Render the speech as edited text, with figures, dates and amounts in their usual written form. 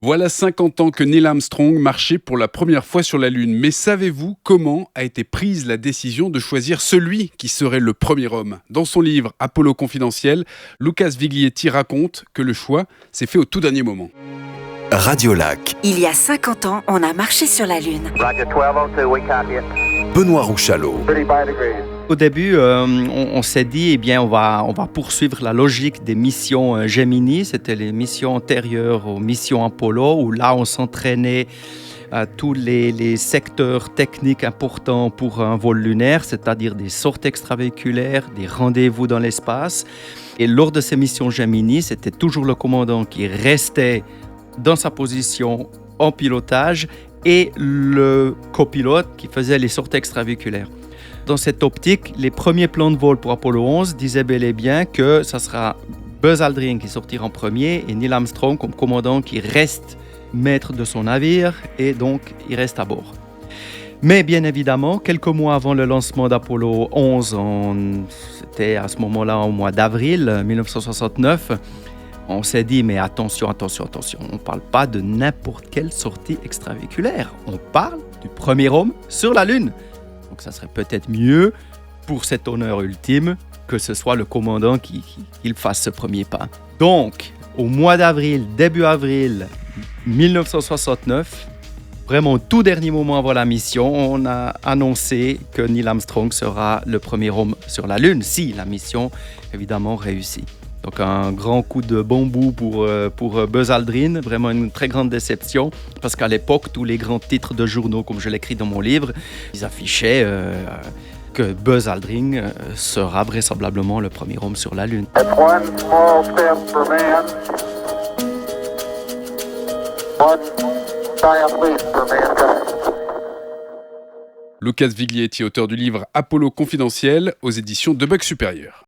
Voilà 50 ans que Neil Armstrong marchait pour la première fois sur la Lune. Mais savez-vous comment a été prise la décision de choisir celui qui serait le premier homme? Dans son livre Apollo confidentiel, Lucas Viglietti raconte que le choix s'est fait au tout dernier moment. Radiolac, Il y a 50 ans, on a marché sur la Lune. Roger 1202, we copy it. Benoît Rouchalot, 35 degrees. Au début, on s'est dit, on va poursuivre la logique des missions Gemini. C'était les missions antérieures aux missions Apollo, où là, on s'entraînait à tous les secteurs techniques importants pour un vol lunaire, c'est-à-dire des sorties extravéhiculaires, des rendez-vous dans l'espace. Et lors de ces missions Gemini, c'était toujours le commandant qui restait dans sa position en pilotage et le copilote qui faisait les sorties extravéhiculaires. Dans cette optique, les premiers plans de vol pour Apollo 11 disaient bel et bien que ça sera Buzz Aldrin qui sortira en premier et Neil Armstrong comme commandant qui reste maître de son navire et donc il reste à bord. Mais bien évidemment, quelques mois avant le lancement d'Apollo 11, c'était à ce moment-là au mois d'avril 1969, on s'est dit mais attention, on ne parle pas de n'importe quelle sortie extravéhiculaire, on parle du premier homme sur la Lune. Donc ça serait peut-être mieux pour cet honneur ultime que ce soit le commandant qui fasse ce premier pas. Donc, au mois d'avril, début avril 1969, vraiment au tout dernier moment avant la mission, on a annoncé que Neil Armstrong sera le premier homme sur la Lune, si la mission évidemment réussit. Donc un grand coup de bambou pour Buzz Aldrin, vraiment une très grande déception, parce qu'à l'époque, tous les grands titres de journaux, comme je l'écris dans mon livre, ils affichaient que Buzz Aldrin sera vraisemblablement le premier homme sur la Lune. That's one small step for man, one giant leap for mankind. Lucas Viglietti, auteur du livre Apollo confidentiel aux éditions de Buck Supérieur.